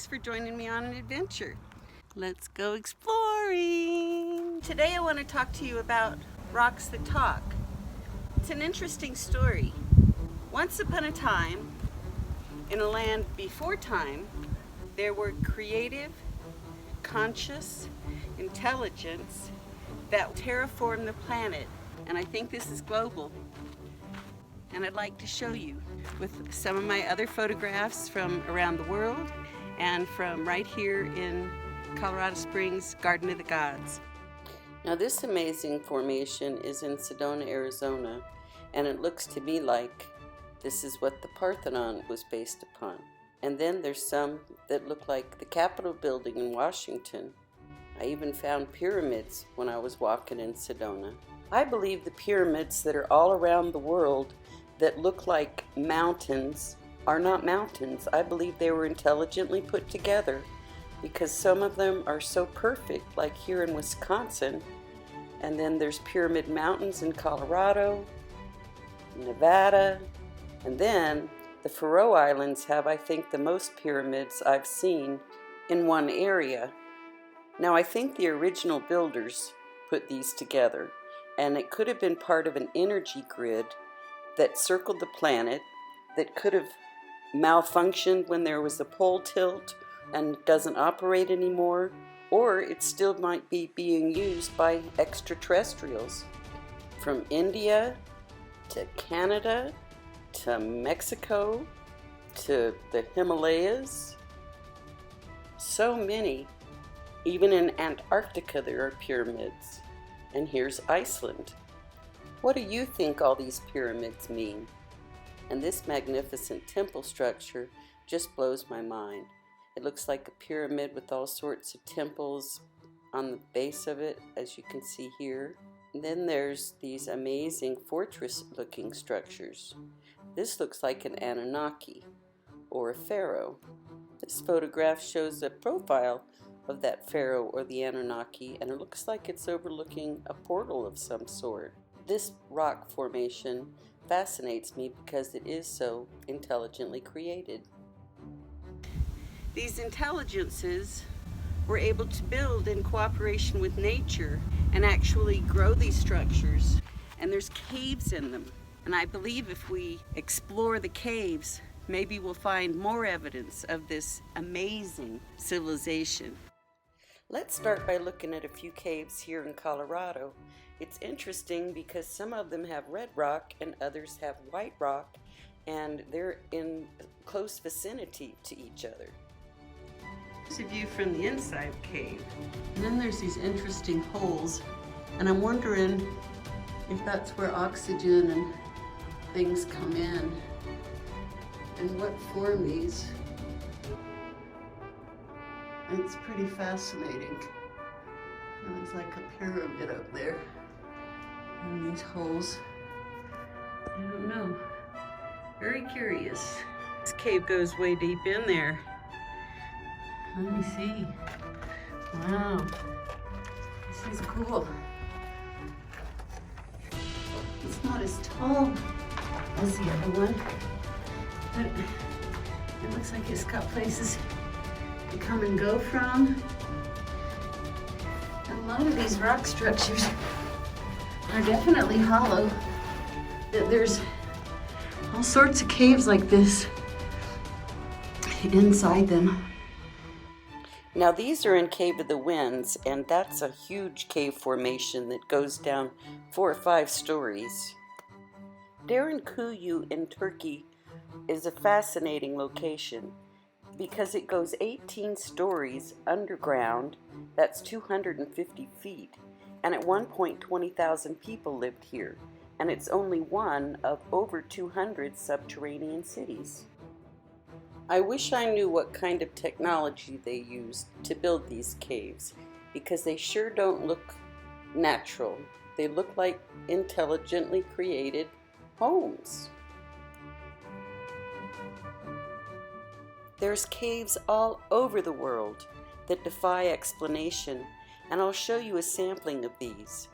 Thanks for joining me on an adventure. Let's go exploring. Today I want to talk to you about rocks that talk. It's an interesting story. Once upon a time, in a land before time, there were creative, conscious intelligence that terraformed the planet. And I think this is global. And I'd like to show you with some of my other photographs from around the world and from right here in Colorado Springs, Garden of the Gods. Now this amazing formation is in Sedona, Arizona, and it looks to me like this is what the Parthenon was based upon. And then there's some that look like the Capitol building in Washington. I even found pyramids when I was walking in Sedona. I believe the pyramids that are all around the world that look like mountains are not mountains. I believe they were intelligently put together because some of them are so perfect, like here in Wisconsin, and then there's Pyramid Mountains in Colorado, Nevada, and then the Faroe Islands have, I think, the most pyramids I've seen in one area. Now I think the original builders put these together, and it could have been part of an energy grid that circled the planet that could have malfunctioned when there was a pole tilt and doesn't operate anymore, or it still might be being used by extraterrestrials. From India to Canada to Mexico to the Himalayas, so many. Even in Antarctica there are pyramids, and here's Iceland. What do you think all these pyramids mean? And this magnificent temple structure just blows my mind. It looks like a pyramid with all sorts of temples on the base of it, as you can see here. And then there's these amazing fortress-looking structures. This looks like an Anunnaki or a Pharaoh. This photograph shows a profile of that Pharaoh or the Anunnaki, and it looks like it's overlooking a portal of some sort. This rock formation fascinates me because it is so intelligently created. These intelligences were able to build in cooperation with nature and actually grow these structures, and there's caves in them. And I believe if we explore the caves, maybe we'll find more evidence of this amazing civilization. Let's start by looking at a few caves here in Colorado. It's interesting because some of them have red rock and others have white rock, and they're in close vicinity to each other. Here's a view from the inside cave. And then there's these interesting holes, and I'm wondering if that's where oxygen and things come in and what form these. It's pretty fascinating. It looks like a pyramid up there. And these holes, I don't know. Very curious. This cave goes way deep in there. Let me see. Wow. This is cool. It's not as tall as the other one, but it looks like it's got places to come and go from. And a lot of these rock structures are definitely hollow. There's all sorts of caves like this inside them. Now these are in Cave of the Winds, and that's a huge cave formation that goes down 4 or 5 stories. Derinkuyu in Turkey is a fascinating location because it goes 18 stories underground. That's 250 feet. And at one point 20,000 people lived here, and it's only one of over 200 subterranean cities. I wish I knew what kind of technology they used to build these caves, because they sure don't look natural. They look like intelligently created homes. There's caves all over the world that defy explanation, and I'll show you a sampling of these.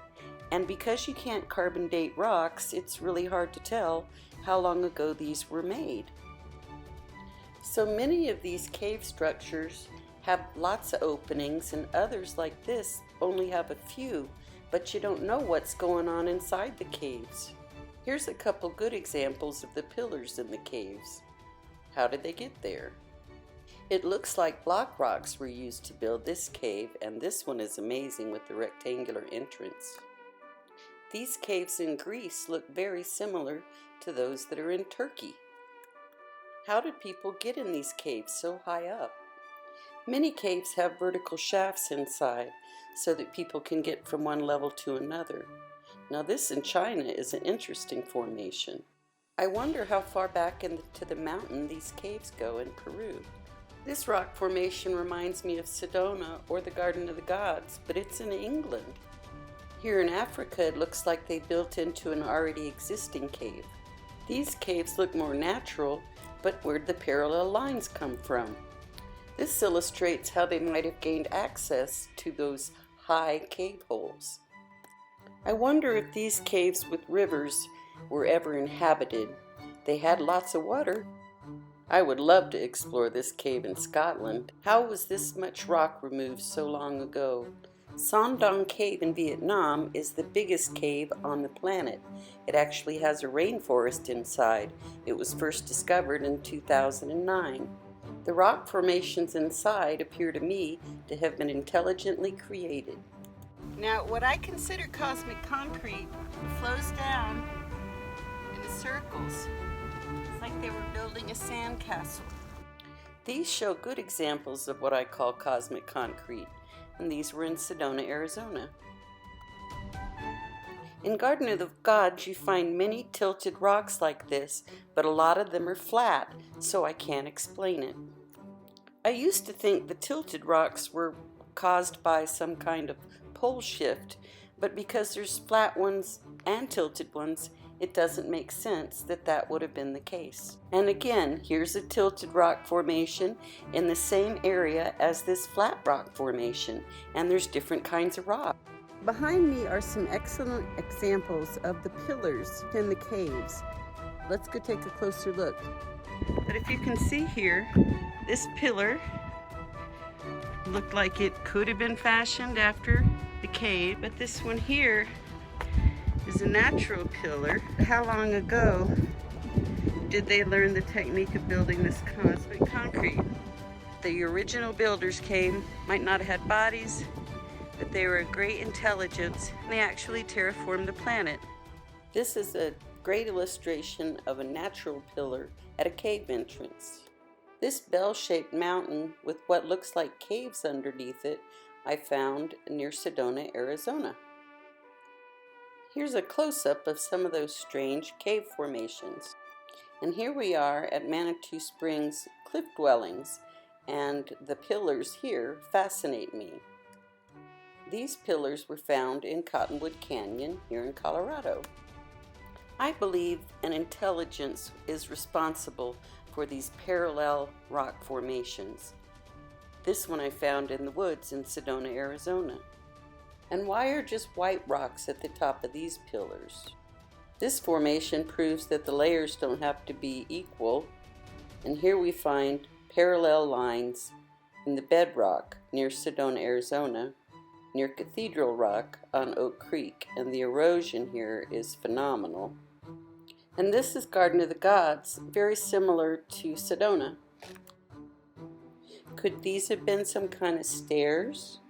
And because you can't carbon date rocks, it's really hard to tell how long ago these were made. So many of these cave structures have lots of openings, and others like this only have a few, but you don't know what's going on inside the caves. Here's a couple good examples of the pillars in the caves. How did they get there? It looks like block rocks were used to build this cave, and this one is amazing with the rectangular entrance. These caves in Greece look very similar to those that are in Turkey. How did people get in these caves so high up? Many caves have vertical shafts inside so that people can get from one level to another. Now this in China is an interesting formation. I wonder how far back into the mountain these caves go in Peru. This rock formation reminds me of Sedona or the Garden of the Gods, but it's in England. Here in Africa it looks like they built into an already existing cave. These caves look more natural, but where'd the parallel lines come from? This illustrates how they might have gained access to those high cave holes. I wonder if these caves with rivers were ever inhabited. They had lots of water. I would love to explore this cave in Scotland. How was this much rock removed so long ago? Son Doong Cave in Vietnam is the biggest cave on the planet. It actually has a rainforest inside. It was first discovered in 2009. The rock formations inside appear to me to have been intelligently created. Now, what I consider cosmic concrete flows down into circles. It's like they were building a sandcastle. These show good examples of what I call cosmic concrete, and these were in Sedona, Arizona. In Garden of the Gods, you find many tilted rocks like this, but a lot of them are flat, so I can't explain it. I used to think the tilted rocks were caused by some kind of pole shift, but because there's flat ones and tilted ones, it doesn't make sense that that would have been the case. And again, here's a tilted rock formation in the same area as this flat rock formation, and there's different kinds of rock. Behind me are some excellent examples of the pillars in the caves. Let's go take a closer look. But if you can see here, this pillar looked like it could have been fashioned after the cave, but this one here is a natural pillar. How long ago did they learn the technique of building this cosmic concrete? The original builders might not have had bodies, but they were a great intelligence, and they actually terraformed the planet. This is a great illustration of a natural pillar at a cave entrance. This bell-shaped mountain with what looks like caves underneath it, I found near Sedona, Arizona. Here's a close-up of some of those strange cave formations. And here we are at Manitou Springs cliff dwellings, and the pillars here fascinate me. These pillars were found in Cottonwood Canyon here in Colorado. I believe an intelligence is responsible for these parallel rock formations. This one I found in the woods in Sedona, Arizona. And why are just white rocks at the top of these pillars? This formation proves that the layers don't have to be equal, and here we find parallel lines in the bedrock near Sedona, Arizona, near Cathedral Rock on Oak Creek, and the erosion here is phenomenal. And this is Garden of the Gods, very similar to Sedona. Could these have been some kind of stairs?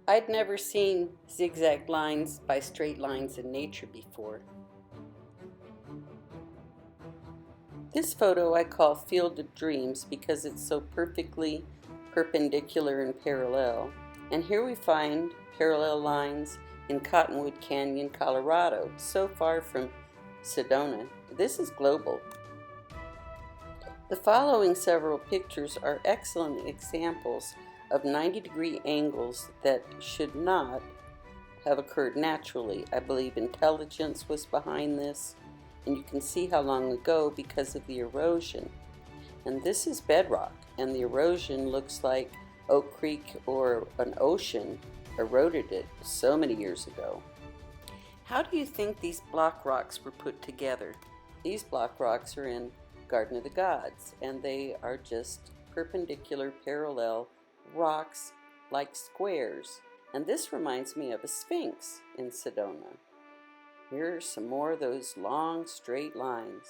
I'd never seen zigzag lines by straight lines in nature before. This photo I call Field of Dreams because it's so perfectly perpendicular and parallel. And here we find parallel lines in Cottonwood Canyon, Colorado, so far from Sedona. This is global. The following several pictures are excellent examples of 90-degree angles that should not have occurred naturally. I believe intelligence was behind this, and you can see how long ago because of the erosion. And this is bedrock, and the erosion looks like Oak Creek or an ocean eroded it so many years ago. How do you think these block rocks were put together? These block rocks are in Garden of the Gods, and they are just perpendicular, parallel rocks like squares. And this reminds me of a sphinx in Sedona. Here are some more of those long, straight lines.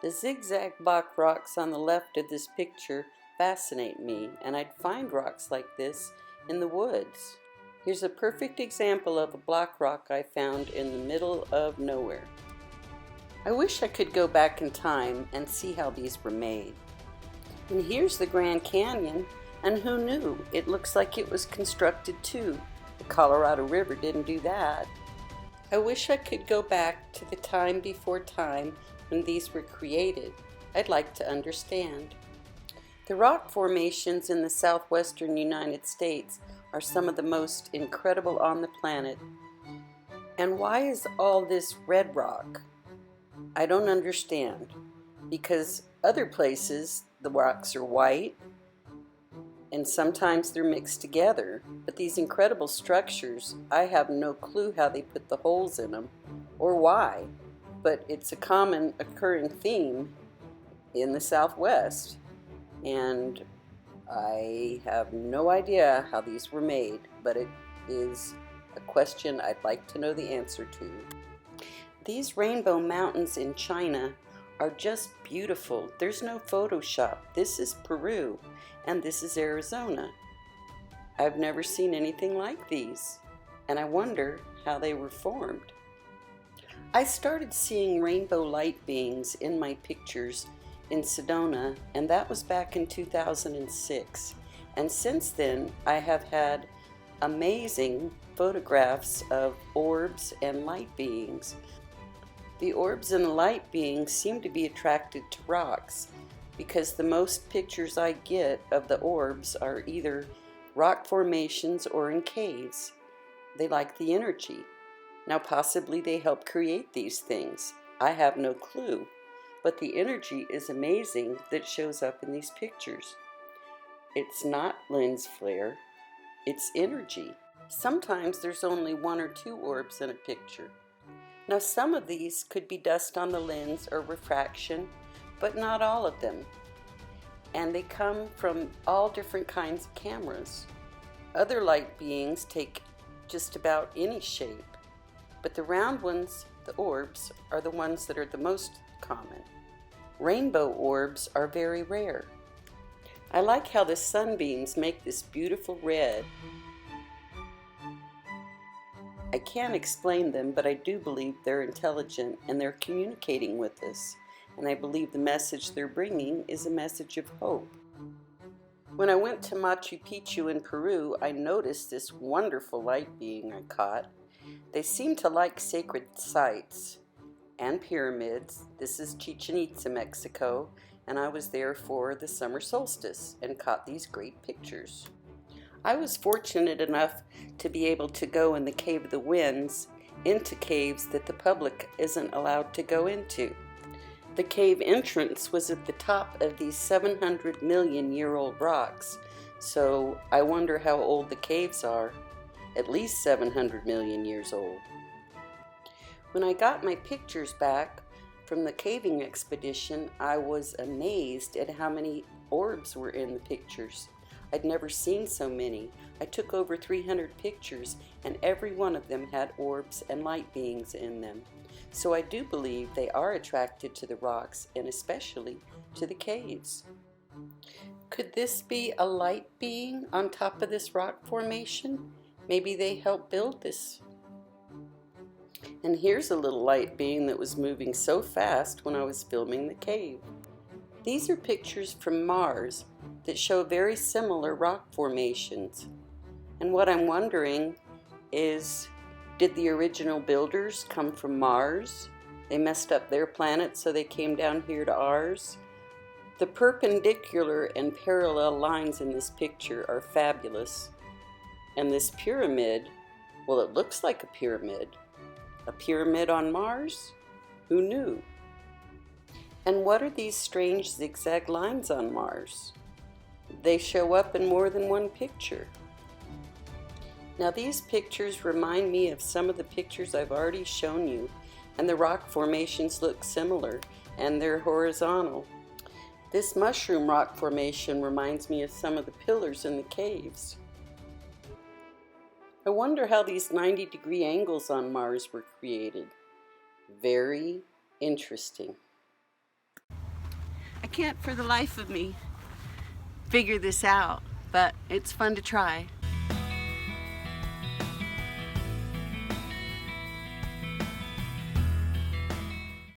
The zigzag block rocks on the left of this picture fascinate me, and I'd find rocks like this in the woods. Here's a perfect example of a block rock I found in the middle of nowhere. I wish I could go back in time and see how these were made. And here's the Grand Canyon, and who knew? It looks like it was constructed too. The Colorado River didn't do that. I wish I could go back to the time before time when these were created. I'd like to understand. The rock formations in the southwestern United States are some of the most incredible on the planet. And why is all this red rock? I don't understand. Because other places the rocks are white, and sometimes they're mixed together. But these incredible structures, I have no clue how they put the holes in them or why. But it's a common occurring theme in the Southwest, and I have no idea how these were made, but it is a question I'd like to know the answer to. These rainbow mountains in China are just beautiful. There's no Photoshop. This is Peru, and this is Arizona. I've never seen anything like these, and I wonder how they were formed. I started seeing rainbow light beings in my pictures in Sedona, and that was back in 2006. And since then, I have had amazing photographs of orbs and light beings. The orbs and light beings seem to be attracted to rocks because the most pictures I get of the orbs are either rock formations or in caves. They like the energy. Now possibly they help create these things. I have no clue, but the energy is amazing that shows up in these pictures. It's not lens flare, it's energy. Sometimes there's only one or two orbs in a picture. Now some of these could be dust on the lens or refraction, but not all of them. And they come from all different kinds of cameras. Other light beings take just about any shape, but the round ones, the orbs, are the ones that are the most common. Rainbow orbs are very rare. I like how the sunbeams make this beautiful red. I can't explain them, but I do believe they're intelligent and they're communicating with us. And I believe the message they're bringing is a message of hope. When I went to Machu Picchu in Peru, I noticed this wonderful light being I caught. They seem to like sacred sites and pyramids. This is Chichen Itza, Mexico, and I was there for the summer solstice and caught these great pictures. I was fortunate enough to be able to go in the Cave of the Winds into caves that the public isn't allowed to go into. The cave entrance was at the top of these 700 million year old rocks, so I wonder how old the caves are. At least 700 million years old. When I got my pictures back from the caving expedition, I was amazed at how many orbs were in the pictures. I'd never seen so many. I took over 300 pictures, and every one of them had orbs and light beings in them. So I do believe they are attracted to the rocks, and especially to the caves. Could this be a light being on top of this rock formation? Maybe they helped build this. And here's a little light being that was moving so fast when I was filming the cave. These are pictures from Mars that show very similar rock formations. And what I'm wondering is, did the original builders come from Mars? They messed up their planet, so they came down here to ours? The perpendicular and parallel lines in this picture are fabulous. And this pyramid, well, it looks like a pyramid. A pyramid on Mars? Who knew? And what are these strange zigzag lines on Mars? They show up in more than one picture. Now these pictures remind me of some of the pictures I've already shown you, and the rock formations look similar, and they're horizontal. This mushroom rock formation reminds me of some of the pillars in the caves. I wonder how these 90-degree angles on Mars were created. Very interesting. I can't for the life of me figure this out, but it's fun to try.